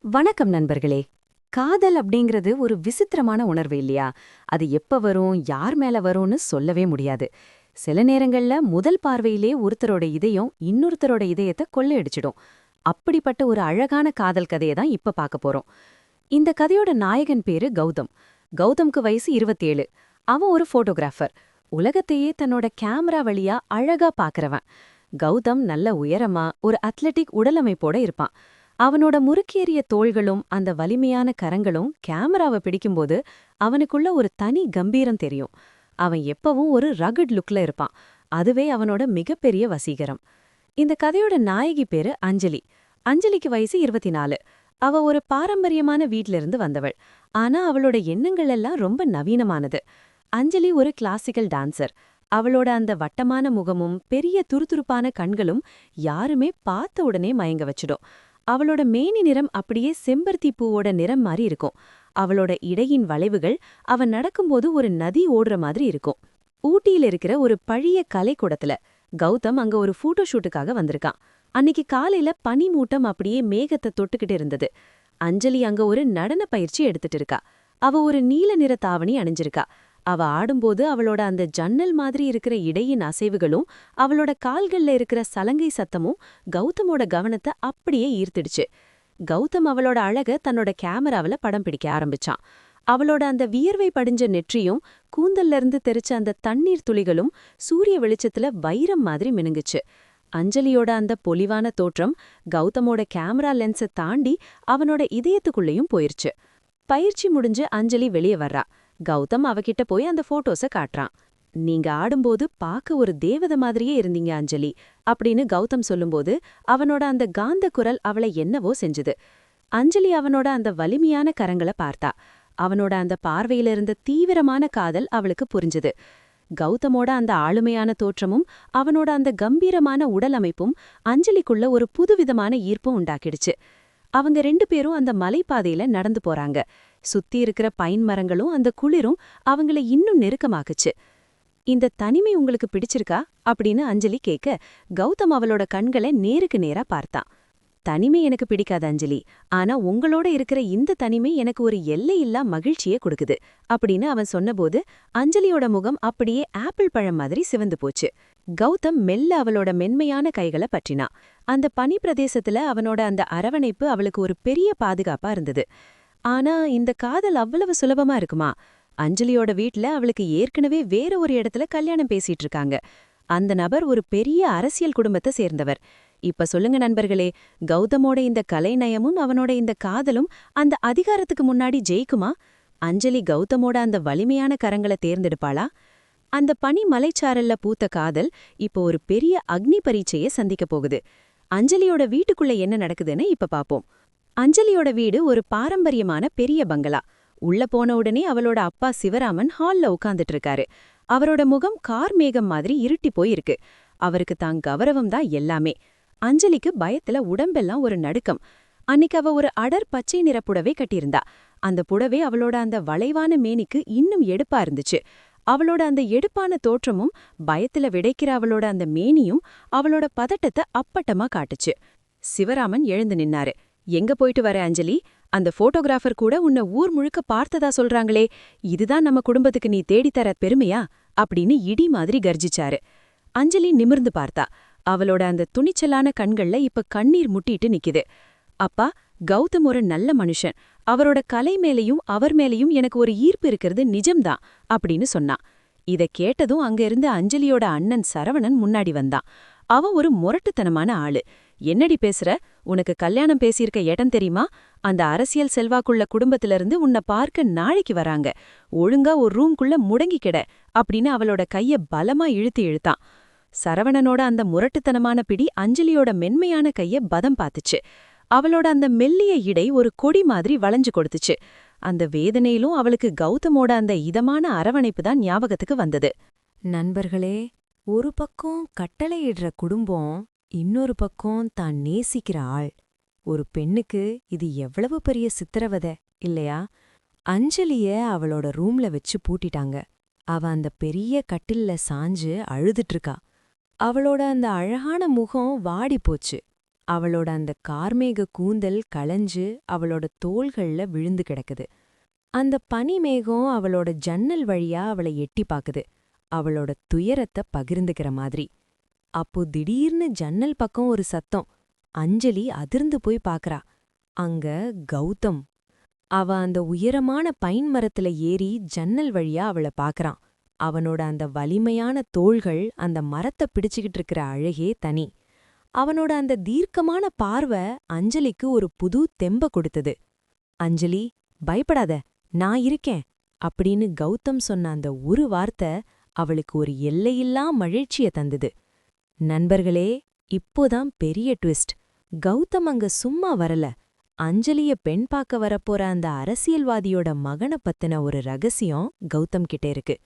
வணக்கம் நண்பர்களே. காதல் அப்படிங்கிறது ஒரு விசித்திரமான உணர்வு இல்லையா? அது எப்ப வரும், யார் மேல வரும்னு சொல்லவே முடியாது. சில நேரங்கள்ல முதல் பார்வையிலே ஒருத்தரோட இதயம் இன்னொருத்தரோட இதயத்தை கொள்ளையடிச்சிடும். அப்படிப்பட்ட ஒரு அழகான காதல் கதையை தான் இப்ப பார்க்க போறோம். இந்த கதையோட நாயகன் பேரு கௌதம். கௌதம்க்கு வயசு 27. அவன் ஒரு போட்டோகிராஃபர். உலகத்தையே தன்னோட கேமரா வழியா அழகா பார்க்கறவன். கௌதம் நல்ல உயரமா ஒரு அத்லெட்டிக் உடலமைப்போட இருப்பான். அவனோட முறுக்கேறிய தோள்களும் அந்த வலிமையான கரங்களும் கேமராவை பிடிக்கும்போது அவனுக்குள்ள ஒரு தனி கம்பீரம் தெரியும். அவன் எப்பவும் ஒரு ரகட் லுக்ல இருப்பான். அதுவே அவனோட மிகப்பெரிய வசீகரம். இந்த கதையோட நாயகி பேரு அஞ்சலி. அஞ்சலிக்கு வயசு 24. அவ ஒரு பாரம்பரியமான வீட்ல இருந்து வந்தவள். ஆனா அவளோட எண்ணங்கள் எல்லாம் ரொம்ப நவீனமானது. அஞ்சலி ஒரு கிளாசிக்கல் டான்சர். அவளோட அந்த வட்டமான முகமும் பெரிய துருதுருப்பான கண்களும் யாருமே பார்த்த உடனே மயங்க வச்சிடும். அவளோட மேனி நிறம் அப்படியே செம்பருத்தி பூவோட நிறம் மாதிரி இருக்கும். அவளோட இடையின் வளைவுகள் அவன் நடக்கும்போது ஒரு நதி ஓடுற மாதிரி இருக்கும். ஊட்டியில இருக்கிற ஒரு பழைய கலைக்கூடத்துல கௌதம் அங்க ஒரு போட்டோ ஷூட்டுக்காக வந்திருக்கான். அன்னைக்கு காலையில பனிமூட்டம் அப்படியே மேகத்தை தொட்டுக்கிட்டு இருந்தது. அஞ்சலி அங்க ஒரு நடன பயிற்சி எடுத்துட்டு இருக்கா. அவ ஒரு நீல நிற தாவணி அணிஞ்சிருக்கா. அவ ஆடும்போது அவளோட அந்த ஜன்னல் மாதிரி இருக்கிற இடையின் அசைவுகளும் அவளோட கால்கள்ல இருக்கிற சலங்கை சத்தமும் கௌதமோட கவனத்தை அப்படியே ஈர்த்திடுச்சு. கௌதம் அவளோட அழக தன்னோட கேமராவில படம் பிடிக்க ஆரம்பிச்சான். அவளோட அந்த வியர்வை படிஞ்ச நெற்றியும் கூந்தல்ல இருந்து தெரிச்ச அந்த தண்ணீர் துளிகளும் சூரிய வெளிச்சத்துல வைரம் மாதிரி மினுங்குச்சு. அஞ்சலியோட அந்த பொலிவான தோற்றம் கௌதமோட கேமரா லென்ஸை தாண்டி அவனோட இதயத்துக்குள்ளேயும் போயிருச்சு. பயிற்சி முடிஞ்சு அஞ்சலி வெளியே வர்றா. கௌதம் அவகிட்ட போய் அந்த போட்டோஸ காட்டுறான். நீங்க ஆடும்போது பார்க்க ஒரு தேவதை மாதிரியே இருந்தீங்க அஞ்சலி அப்படின்னு கௌதம் சொல்லும்போது அவனோட அந்த காந்த குரல் அவளை என்னவோ செஞ்சுது. அஞ்சலி அவனோட அந்த வலிமையான கரங்களை பார்த்தா. அவனோட அந்த பார்வையில இருந்த தீவிரமான காதல் அவளுக்கு புரிஞ்சுது. கௌதமோட அந்த ஆளுமையான தோற்றமும் அவனோட அந்த கம்பீரமான உடல் அமைப்பும் அஞ்சலிக்குள்ள ஒரு புதுவிதமான ஈர்ப்பும் உண்டாக்கிடுச்சு. அவங்க 2 பேரும் அந்த மலைப்பாதையில நடந்து போறாங்க. சுத்தி இருக்கிற பைன் மரங்களும் அந்த குளிரும் அவங்கள இன்னும் நெருக்கமாக்குச்சு. இந்த தனிமை உங்களுக்கு பிடிச்சிருக்கா அப்படின்னு அஞ்சலி கேட்க கௌதம் அவளோட கண்களை நேருக்கு நேரா பார்த்தான். தனிமை எனக்கு பிடிக்காது அஞ்சலி, ஆனா உங்களோட இருக்கிற இந்த தனிமை எனக்கு ஒரு எல்லையில்லா மகிழ்ச்சியே கொடுக்குது அப்படின்னு அவன் சொன்னபோது அஞ்சலியோட முகம் அப்படியே ஆப்பிள் பழம் மாதிரி சிவந்து போச்சு. கௌதம் மெல்ல அவளோட மென்மையான கைகளை பற்றினான். அந்த பனி பிரதேசத்துல அவனோட அந்த அரவணைப்பு அவளுக்கு ஒரு பெரிய பாதுகாப்பா இருந்தது. ஆனா இந்த காதல் அவ்வளவு சுலபமா இருக்குமா? அஞ்சலியோட வீட்ல அவளுக்கு ஏற்கனவே வேற ஒரு இடத்துல கல்யாணம் பேசிட்டு இருக்காங்க. அந்த நபர் ஒரு பெரிய அரசியல் குடும்பத்தை சேர்ந்தவர். இப்ப சொல்லுங்க நண்பர்களே, கௌதமோட இந்த கலைநயமும் அவனோட இந்த காதலும் அந்த அதிகாரத்துக்கு முன்னாடி ஜெயிக்குமா? அஞ்சலி கௌதமோட அந்த வலிமையான கரங்களை தேர்ந்தெடுப்பாளா? அந்த பனி மலைச்சாரல்ல பூத்த காதல் இப்போ ஒரு பெரிய அக்னி பரீட்சையை சந்திக்க போகுது. அஞ்சலியோட வீட்டுக்குள்ள என்ன நடக்குதுன்னு இப்ப பாப்போம். அஞ்சலியோட வீடு ஒரு பாரம்பரியமான பெரிய பங்களா. உள்ள போன உடனே அவளோட அப்பா சிவராமன் ஹால்ல உட்கார்ந்துட்டு இருக்காரு. அவரோட முகம் கார் மேகம் மாதிரி இருட்டி போயிருக்கு. அவருக்கு தான் கௌரவம் தான் எல்லாமே. அஞ்சலிக்கு பயத்துல உடம்பெல்லாம் ஒரு நடுக்கம். அன்னைக்கு அவ ஒரு அடர் பச்சை நிற புடவை கட்டியிருந்தா. அந்த புடவை அவளோட அந்த வளைவான மேனிக்கு இன்னும் எடுப்பா இருந்துச்சு. அவளோட அந்த எடுப்பான தோற்றமும் பயத்துல விடைக்கிற அவளோட அந்த மேனியும் அவளோட பதட்டத்தை அப்பட்டமா காட்டுச்சு. சிவராமன் எழுந்து நின்னாரு. எங்க போயிட்டு வர அஞ்சலி? அந்த போட்டோகிராஃபர் கூட உன்னை ஊர் முழுக்க பார்த்ததா சொல்றாங்களே, இதுதான் நம்ம குடும்பத்துக்கு நீ தேடித்தர பெருமையா அப்படின்னு இடி மாதிரி கர்ஜிச்சாரு. அஞ்சலி நிமிர்ந்து பார்த்தா. அவளோட அந்த துணிச்சலான கண்கள்ல இப்ப கண்ணீர் முட்டிட்டு நிக்குது. அப்பா, கௌதம் ஒரு நல்ல மனுஷன். அவரோட கலை மேலையும் அவர் மேலையும் எனக்கு ஒரு ஈர்ப்பு இருக்கிறது நிஜம்தான் அப்படின்னு சொன்னான். இத கேட்டதும் அங்க இருந்த அஞ்சலியோட அண்ணன் சரவணன் முன்னாடி வந்தான். அவன் ஒரு முரட்டுத்தனமான ஆளு. என்னடி பேசுற? உனக்கு கல்யாணம் பேசியிருக்க இடம் தெரியுமா? அந்த அரசியல் செல்வாக்குள்ள குடும்பத்திலிருந்து உன்னை பார்க்க நாளைக்கு வராங்க. ஒழுங்கா ஒரு ரூம்குள்ள முடங்கிக்கிட அப்படின்னு அவளோட கைய பலமா இழுத்தான். சரவணனோட அந்த முரட்டுத்தனமான பிடி அஞ்சலியோட மென்மையான கைய பதம் பார்த்துச்சு. அவளோட அந்த மெல்லிய இடை ஒரு கொடி மாதிரி வளைஞ்சு கொடுத்துச்சு. அந்த வேதனையிலும் அவளுக்கு கௌதமோட அந்த இதமான அரவணைப்பு தான் ஞாபகத்துக்கு வந்தது. நண்பர்களே, ஒரு பக்கம் கட்டளையிடுற குடும்பம், இன்னொரு பக்கம் தான் நேசிக்கிற ஆள். ஒரு பெண்ணுக்கு இது எவ்வளவு பெரிய சித்திரவதை இல்லையா? அஞ்சலிய அவளோட ரூம்ல வச்சு பூட்டிட்டாங்க. அவ அந்த பெரிய கட்டில்ல சாஞ்சு அழுதுட்டு இருக்கா. அவளோட அந்த அழகான முகம் வாடி போச்சு. அவளோட அந்த கார்மேக கூந்தல் களைஞ்சு அவளோட தோள்கள்ல விழுந்து கிடக்குது. அந்த பனிமேகம் அவளோட ஜன்னல் வழியா அவளை எட்டி பாக்குது, அவளோட துயரத்த பகிர்ந்துக்கிற மாதிரி. அப்போ திடீர்னு ஜன்னல் பக்கம் ஒரு சத்தம். அஞ்சலி அதிர்ந்து போய் பாக்கறா. அங்க கௌதம். அவ அந்த உயரமான பைன் மரத்துல ஏறி ஜன்னல் வழியா அவள பாக்கறான். அவனோட அந்த வலிமையான தோள்கள் அந்த மரத்த பிடிச்சுக்கிட்டு இருக்கிற அழகே தனி. அவனோட அந்த தீர்க்கமான பார்வை அஞ்சலிக்கு ஒரு புது தெம்ப கொடுத்தது. அஞ்சலி, பயப்படாத, நான் இருக்கேன் அப்படின்னு கௌதம் சொன்ன அந்த ஒரு வார்த்தை அவளுக்கு ஒரு எல்லையில்லா மகிழ்ச்சிய தந்தது. நண்பர்களே, இப்போதான் பெரிய ட்விஸ்ட். கௌதம் அங்க சும்மா வரல. அஞ்சலிய பெண் பார்க்க வரப்போற அந்த அரசியல்வாதியோட மகனை பத்தின ஒரு ரகசியம் கௌதம் கிட்ட இருக்கு.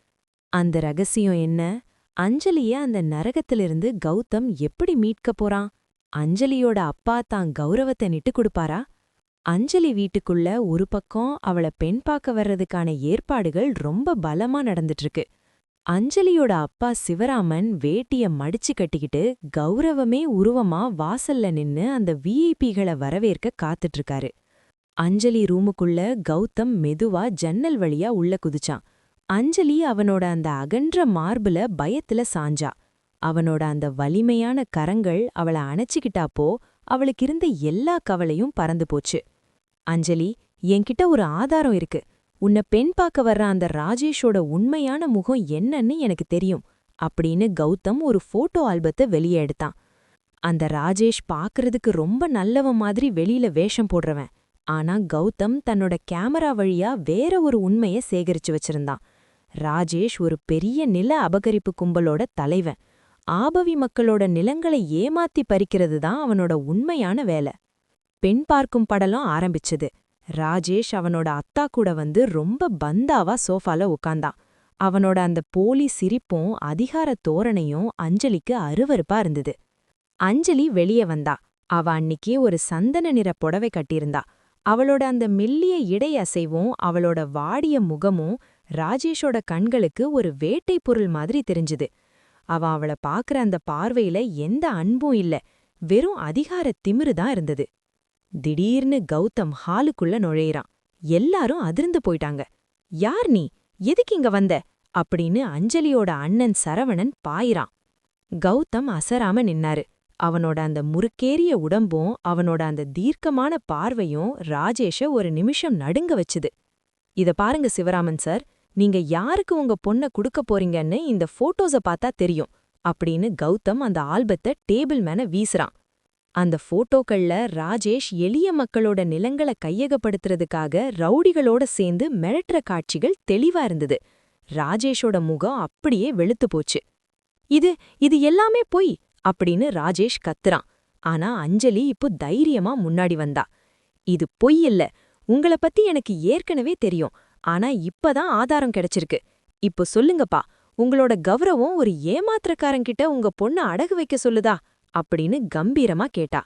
அந்த ரகசியம் என்ன? அஞ்சலிய அந்த நரகத்திலிருந்து கௌதம் எப்படி மீட்க போறான்? அஞ்சலியோட அப்பா தான் கௌரவத்தை நிட்டு கொடுப்பாரா? அஞ்சலி வீட்டுக்குள்ள ஒரு பக்கம் அவள பெண் பார்க்க வர்றதுக்கான ஏற்பாடுகள் ரொம்ப பலமா நடந்துட்டு இருக்கு. அஞ்சலியோட அப்பா சிவராமன் வேட்டிய மடிச்சு கட்டிக்கிட்டு கௌரவமே உருவமா வாசல்ல நின்னு அந்த விஐபிகளை வரவேற்க காத்துட்டு இருக்காரு. அஞ்சலி ரூமுக்குள்ள கௌதம் மெதுவா ஜன்னல் வழியா உள்ள குதிச்சான். அஞ்சலி அவனோட அந்த அகன்ற மார்புல பயத்துல சாஞ்சா. அவனோட அந்த வலிமையான கரங்கள் அவள அணைச்சிக்கிட்டாப்போ அவளுக்கு இருந்த எல்லா கவலையும் பறந்து போச்சு. அஞ்சலி, என்கிட்ட ஒரு ஆதாரம் இருக்கு. உன்னை பெண் பார்க்க வர்ற அந்த ராஜேஷோட உண்மையான முகம் என்னன்னு எனக்கு தெரியும் அப்படின்னு கௌதம் ஒரு போட்டோ ஆல்பத்தை வெளியே எடுத்தான். அந்த ராஜேஷ் பார்க்கறதுக்கு ரொம்ப நல்லவன் மாதிரி வெளியில வேஷம் போடுறவன். ஆனா கௌதம் தன்னோட கேமரா வழியா வேற ஒரு உண்மைய சேகரிச்சு வச்சிருந்தான். ராஜேஷ் ஒரு பெரிய நில அபகரிப்பு கும்பலோட தலைவன். ஆபவி மக்களோட நிலங்களை ஏமாத்தி பறிக்கிறது தான் அவனோட உண்மையான வேலை. பெண் பார்க்கும் படலம் ஆரம்பிச்சது. ராஜேஷ் அவனோட அத்தா கூட வந்து ரொம்ப பந்தாவா சோஃபால உட்கார்ந்தான். அவனோட அந்த போலி சிரிப்பும் அதிகார தோரணையும் அஞ்சலிக்கு அருவருப்பா இருந்தது. அஞ்சலி வெளியே வந்தா. அவ அன்னிக்கு ஒரு சந்தன நிற புடவை கட்டியிருந்தா. அவளோட அந்த மெல்லிய இடை அசைவும் அவளோட வாடிய முகமும் ராஜேஷோட கண்களுக்கு ஒரு வேட்டை பொருள் மாதிரி தெரிஞ்சுது. அவள பாக்குற அந்த பார்வையில எந்த அன்பும் இல்ல, வெறும் அதிகார திமிருதான் இருந்தது. திடீர்னு கௌதம் ஹாலுக்குள்ள நுழையிறான். எல்லாரும் அதிர்ந்து போயிட்டாங்க. யார் நீ? எதுக்கு இங்க வந்த? அப்படின்னு அஞ்சலியோட அண்ணன் சரவணன் பாயிறான். கௌதம் அசராம நின்னாரு. அவனோட அந்த முறுக்கேறிய உடம்பும் அவனோட அந்த தீர்க்கமான பார்வையும் ராஜேஷ ஒரு நிமிஷம் நடுங்க வச்சுது. இத பாருங்க சிவராமன் சார், நீங்க யாருக்கு உங்க பொண்ண குடுக்க போறீங்கன்னு இந்த போட்டோஸ பார்த்தா தெரியும் அப்படின்னு கௌதம் அந்த ஆல்பத்தை டேபிள் மேல வீசுறான். அந்த போட்டோக்கள்ல ராஜேஷ் எளிய மக்களோட நிலங்களை கையகப்படுத்துறதுக்காக ரவுடிகளோட சேர்ந்து மிரட்டுற காட்சிகள் தெளிவா இருந்தது. ராஜேஷோட முகம் அப்படியே வெளுத்து போச்சு. இது எல்லாமே பொய் அப்படின்னு ராஜேஷ் கத்துறான். ஆனா அஞ்சலி இப்போ தைரியமா முன்னாடி வந்தா. இது பொய் இல்ல, உங்கள பத்தி எனக்கு ஏற்கனவே தெரியும். ஆனா இப்பதான் ஆதாரம் கிடைச்சிருக்கு. இப்போ சொல்லுங்கப்பா, உங்களோட கௌரவம் ஒரு ஏமாத்திரக்காரங்கிட்ட உங்க பொண்ண அடகு வைக்க சொல்லுதா அப்படின்னு கம்பீரமா கேட்டா.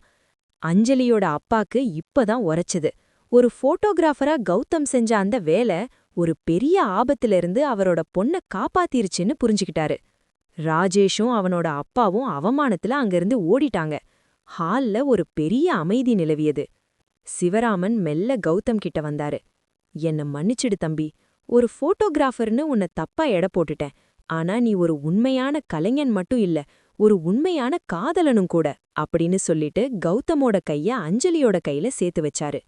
அஞ்சலியோட அப்பாக்கு இப்பதான் உரைச்சுது. ஒரு போட்டோகிராஃபரா கௌதம் செஞ்ச அந்த வேலை ஒரு பெரிய ஆபத்திலிருந்து அவரோட பொண்ண காப்பாத்திருச்சுன்னு புரிஞ்சுக்கிட்டாரு. ராஜேஷும் அவனோட அப்பாவும் அவமானத்துல அங்கிருந்து ஓடிட்டாங்க. ஹால்ல ஒரு பெரிய அமைதி நிலவியது. சிவராமன் மெல்ல கௌதம் கிட்ட வந்தாரு. என்ன மன்னிச்சிடு தம்பி, ஒரு போட்டோகிராஃபர்னு உன்னை தப்பா எடை போட்டுட்டேன். ஆனா நீ ஒரு உண்மையான கலைஞன் மட்டும் இல்ல, ஒரு உண்மையான காதலனும் கூட அப்படின்னு சொல்லிட்டு கௌதமோட கைய அஞ்சலியோட கையில சேர்த்து வச்சாரு.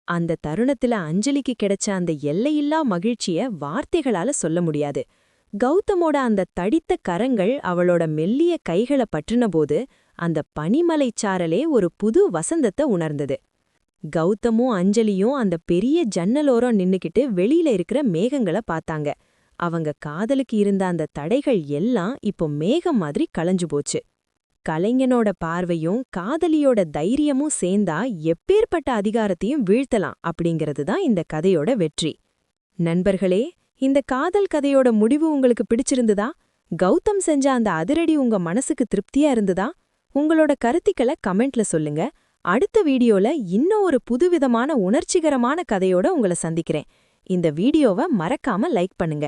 அந்த தருணத்துல அஞ்சலிக்கு கிடைச்ச அந்த எல்லையில்லா மகிழ்ச்சிய வார்த்தைகளால சொல்ல முடியாது. கௌதமோட அந்த தடித்த கரங்கள் அவளோட மெல்லிய கைகளை பற்றினபோது அந்த பனிமலைச்சாரலே ஒரு புது வசந்தத்தை உணர்ந்தது. கௌதமும் அஞ்சலியும் அந்த பெரிய ஜன்னலோரம் நின்னுக்கிட்டு வெளியில இருக்கிற மேகங்களை பார்த்தாங்க. அவங்க காதலுக்கு இருந்த அந்த தடைகள் எல்லாம் இப்போ மேகம் மாதிரி களைஞ்சு போச்சு. கலைஞனோட பார்வையும் காதலியோட தைரியமும் சேர்ந்தா எப்பேற்பட்ட அதிகாரத்தையும் வீழ்த்தலாம் அப்படிங்கிறது தான் இந்த கதையோட வெற்றி. நண்பர்களே, இந்த காதல் கதையோட முடிவு உங்களுக்கு பிடிச்சிருந்ததா? கௌதம் செஞ்ச அந்த அதிரடி உங்க மனசுக்கு திருப்தியா இருந்ததா? உங்களோட கருத்துக்களை கமெண்ட்ல சொல்லுங்க. அடுத்த வீடியோல இன்னும் ஒரு புதுவிதமான உணர்ச்சிகரமான கதையோட உங்களை சந்திக்கிறேன். இந்த வீடியோவை மறக்காம லைக் பண்ணுங்க.